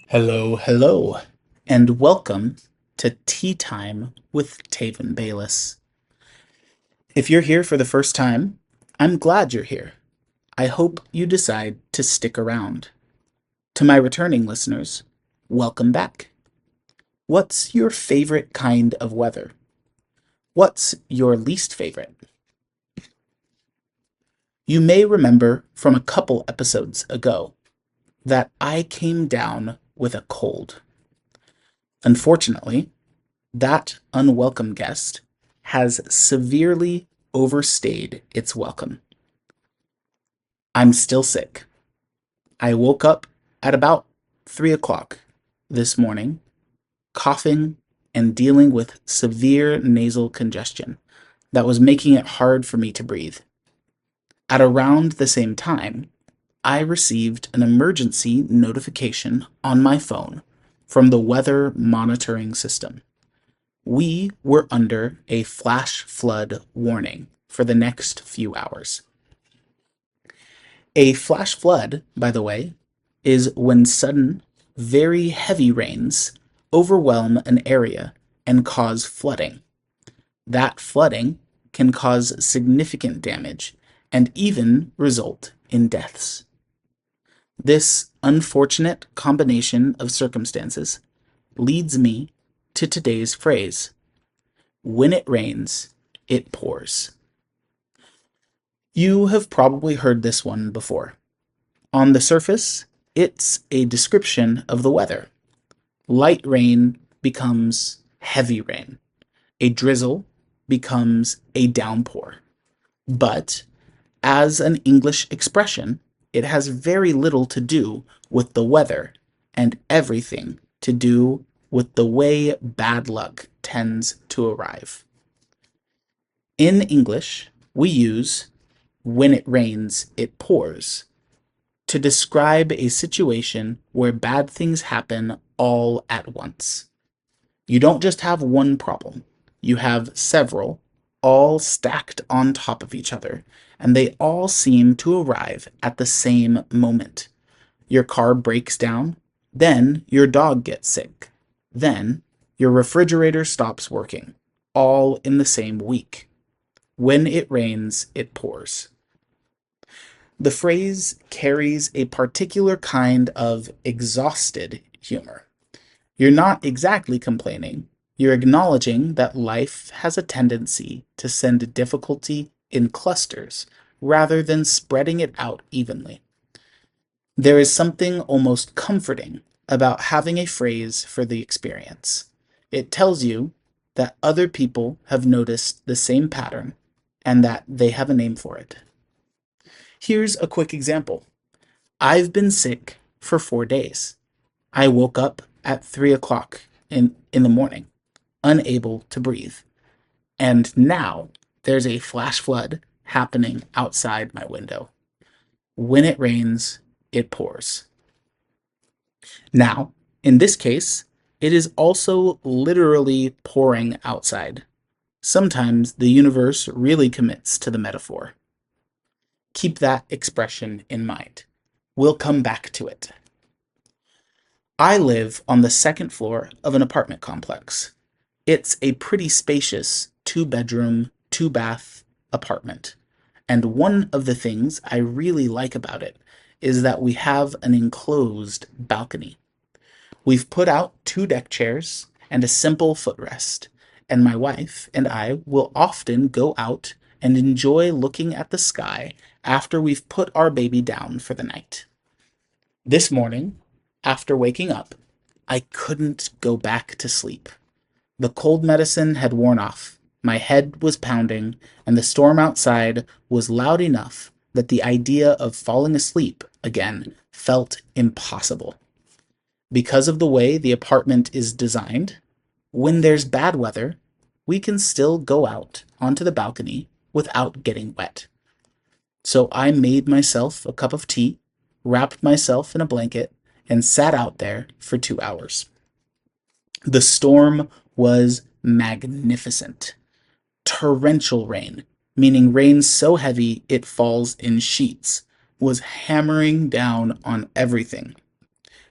Hello, hello, and welcome to Tea Time with Tayvin Bayless. If you're here for the first time, I'm glad you're here. I hope you decide to stick around. To my returning listeners, welcome back. What's your favorite kind of weather? What's your least favorite? You may remember from a couple episodes ago that I came down with a cold. Unfortunately, that unwelcome guest has severely overstayed its welcome. I'm still sick. I woke up at about 3 o'clock this morning, coughing and dealing with severe nasal congestion that was making it hard for me to breathe. At around the same time, I received an emergency notification on my phone from the weather monitoring system. We were under a flash flood warning for the next few hours. A flash flood, by the way, is when sudden, very heavy rains overwhelm an area and cause flooding. That flooding can cause significant damage and even result in deaths. This unfortunate combination of circumstances leads me to today's phrase: when it rains, it pours. You have probably heard this one before. On the surface, it's a description of the weather. Light rain becomes heavy rain. A drizzle becomes a downpour. But as an English expression, it has very little to do with the weather and everything to do with the way bad luck tends to arrive. In English, we use when it rains, it pours to describe a situation where bad things happen all at once. You don't just have one problem, you have several, all stacked on top of each other, and they all seem to arrive at the same moment. Your car breaks down, then your dog gets sick, then your refrigerator stops working, all in the same week. When it rains, it pours. The phrase carries a particular kind of exhausted humor. You're not exactly complaining. You're acknowledging that life has a tendency to send difficulty in clusters rather than spreading it out evenly. There is something almost comforting about having a phrase for the experience. It tells you that other people have noticed the same pattern and that they have a name for it. Here's a quick example. I've been sick for 4 days. I woke up at 3 o'clock in the morning, unable to breathe. And now there's a flash flood happening outside my window. When it rains, it pours. Now, in this case, it is also literally pouring outside. Sometimes the universe really commits to the metaphor. Keep that expression in mind. We'll come back to it. I live on the second floor of an apartment complex. It's a pretty spacious 2-bedroom, 2-bath apartment. And one of the things I really like about it is that we have an enclosed balcony. We've put out 2 deck chairs and a simple footrest, and my wife and I will often go out and enjoy looking at the sky after we've put our baby down for the night. This morning, after waking up, I couldn't go back to sleep. The cold medicine had worn off, my head was pounding, and the storm outside was loud enough that the idea of falling asleep again felt impossible. Because of the way the apartment is designed, when there's bad weather, we can still go out onto the balcony without getting wet. So I made myself a cup of tea, wrapped myself in a blanket, and sat out there for 2 hours. The storm was magnificent. Torrential rain, meaning rain so heavy it falls in sheets, was hammering down on everything.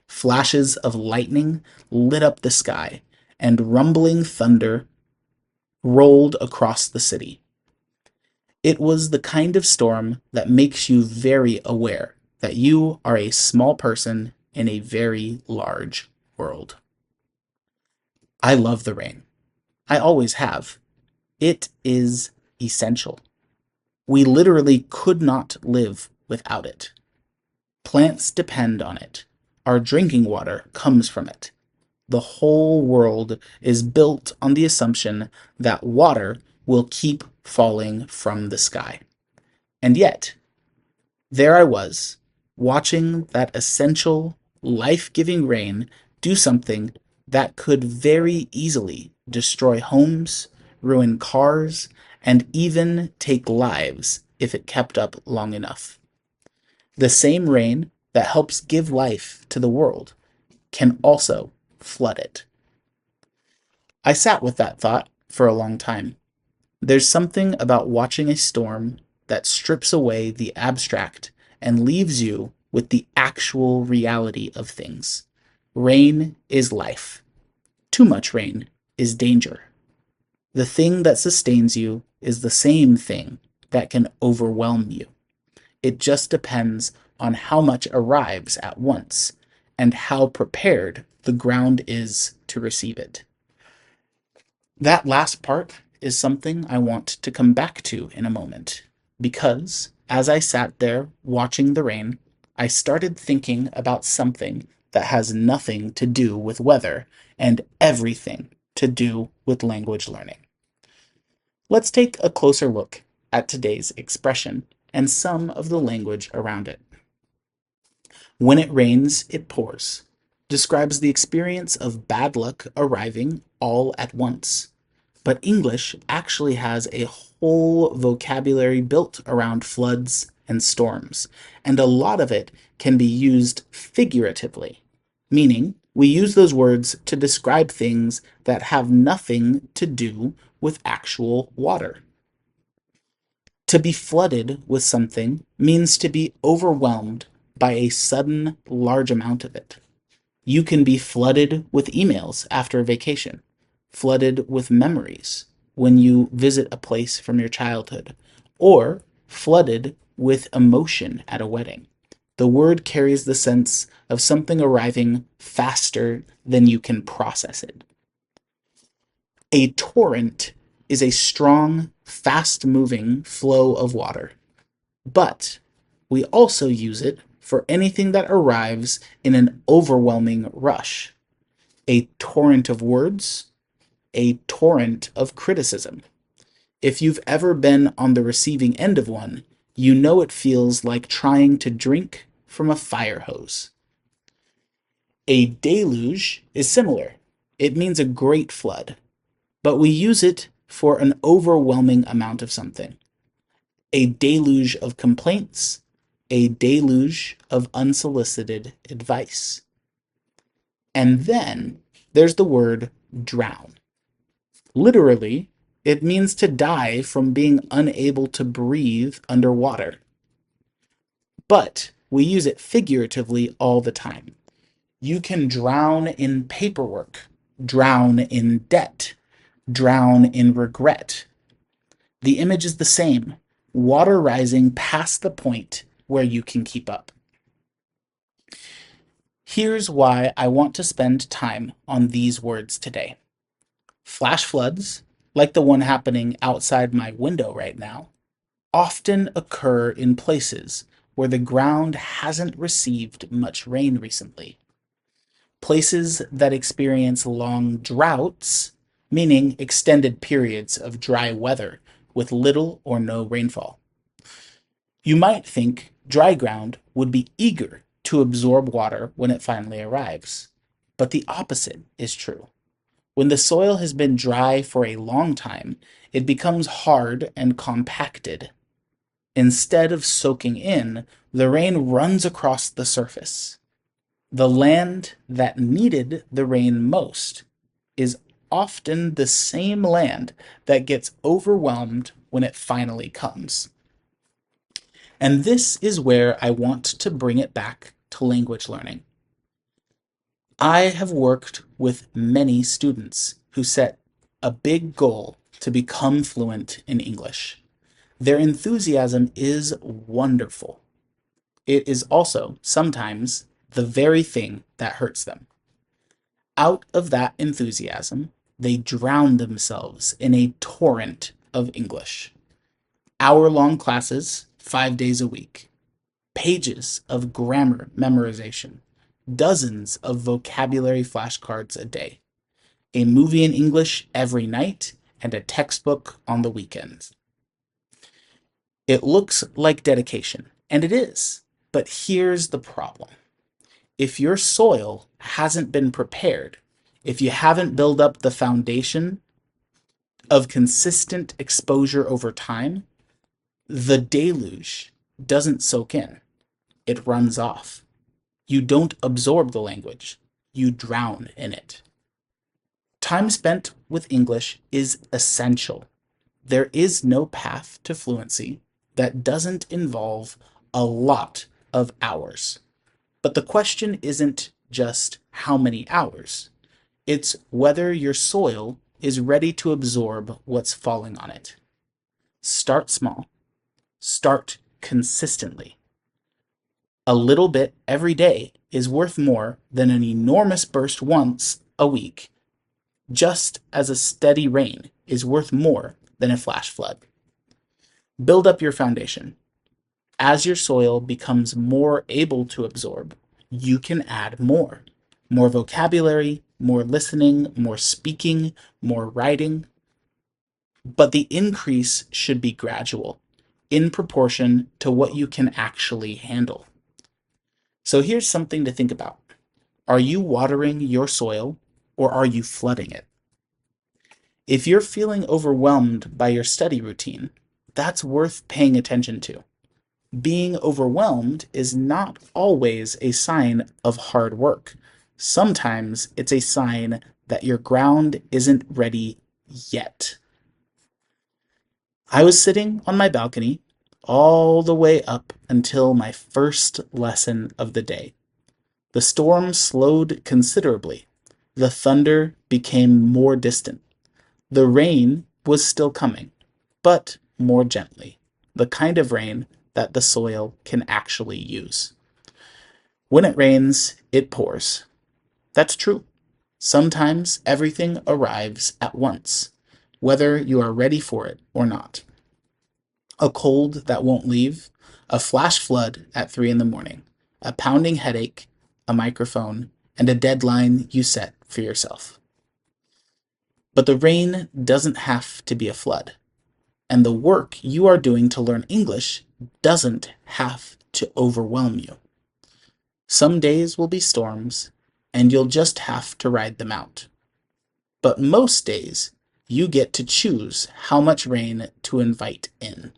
Flashes of lightning lit up the sky, and rumbling thunder rolled across the city. It was the kind of storm that makes you very aware that you are a small person in a very large world. I love the rain. I always have. It is essential. We literally could not live without it. Plants depend on it. Our drinking water comes from it. The whole world is built on the assumption that water will keep falling from the sky. And yet, there I was, watching that essential, life-giving rain do something that could very easily destroy homes, ruin cars, and even take lives if it kept up long enough. The same rain that helps give life to the world can also flood it. I sat with that thought for a long time. There's something about watching a storm that strips away the abstract and leaves you with the actual reality of things. Rain is life. Too much rain is danger. The thing that sustains you is the same thing that can overwhelm you. It just depends on how much arrives at once and how prepared the ground is to receive it. That last part is something I want to come back to in a moment, because as I sat there watching the rain, I started thinking about something that has nothing to do with weather and everything to do with language learning. Let's take a closer look at today's expression and some of the language around it. When it rains, it pours describes the experience of bad luck arriving all at once. But English actually has a whole vocabulary built around floods and storms, and a lot of it can be used figuratively, meaning we use those words to describe things that have nothing to do with actual water. To be flooded with something means to be overwhelmed by a sudden large amount of it. You can be flooded with emails after a vacation, flooded with memories when you visit a place from your childhood, or flooded with emotion at a wedding. The word carries the sense of something arriving faster than you can process it. A torrent is a strong, fast-moving flow of water, but we also use it for anything that arrives in an overwhelming rush. A torrent of words, a torrent of criticism. If you've ever been on the receiving end of one, you know it feels like trying to drink from a fire hose. A deluge is similar. It means a great flood, but we use it for an overwhelming amount of something. A deluge of complaints, a deluge of unsolicited advice. And then there's the word drown. Literally, it means to die from being unable to breathe underwater. But we use it figuratively all the time. You can drown in paperwork, drown in debt, drown in regret. The image is the same, water rising past the point where you can keep up. Here's why I want to spend time on these words today. Flash floods, like the one happening outside my window right now, often occur in places where the ground hasn't received much rain recently. Places that experience long droughts, meaning extended periods of dry weather with little or no rainfall. You might think dry ground would be eager to absorb water when it finally arrives, but the opposite is true. When the soil has been dry for a long time, it becomes hard and compacted. Instead of soaking in, the rain runs across the surface. The land that needed the rain most is often the same land that gets overwhelmed when it finally comes. And this is where I want to bring it back to language learning. I have worked with many students who set a big goal to become fluent in English. Their enthusiasm is wonderful. It is also sometimes the very thing that hurts them. Out of that enthusiasm, they drown themselves in a torrent of English. Hour-long classes, 5 days a week. Pages of grammar memorization. Dozens of vocabulary flashcards a day. A movie in English every night, and a textbook on the weekends. It looks like dedication, and it is. But here's the problem. If your soil hasn't been prepared, if you haven't built up the foundation of consistent exposure over time, the deluge doesn't soak in. It runs off. You don't absorb the language. You drown in it. Time spent with English is essential. There is no path to fluency that doesn't involve a lot of hours. But the question isn't just how many hours. It's whether your soil is ready to absorb what's falling on it. Start small. Start consistently. A little bit every day is worth more than an enormous burst once a week, just as a steady rain is worth more than a flash flood. Build up your foundation. As your soil becomes more able to absorb, you can add more. More vocabulary, more listening, more speaking, more writing. But the increase should be gradual, in proportion to what you can actually handle. So here's something to think about. Are you watering your soil, or are you flooding it? If you're feeling overwhelmed by your study routine, that's worth paying attention to. Being overwhelmed is not always a sign of hard work. Sometimes it's a sign that your ground isn't ready yet. I was sitting on my balcony all the way up until my first lesson of the day. The storm slowed considerably. The thunder became more distant. The rain was still coming, but more gently, the kind of rain that the soil can actually use. When it rains, it pours. That's true. Sometimes everything arrives at once, whether you are ready for it or not. A cold that won't leave, a flash flood at 3 a.m, a pounding headache, a microphone, and a deadline you set for yourself. But the rain doesn't have to be a flood, and the work you are doing to learn English doesn't have to overwhelm you. Some days will be storms, and you'll just have to ride them out. But most days, you get to choose how much rain to invite in.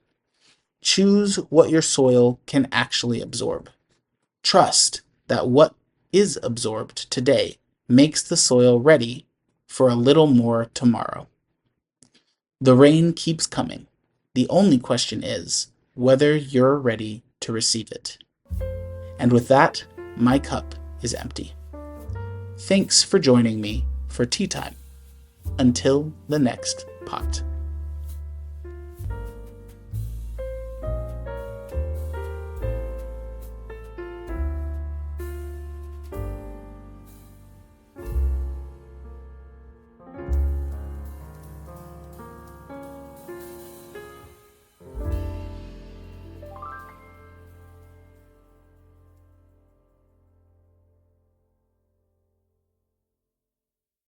Choose what your soil can actually absorb. Trust that what is absorbed today makes the soil ready for a little more tomorrow. The rain keeps coming. The only question is whether you're ready to receive it. And with that, my cup is empty. Thanks for joining me for tea time. Until the next pot.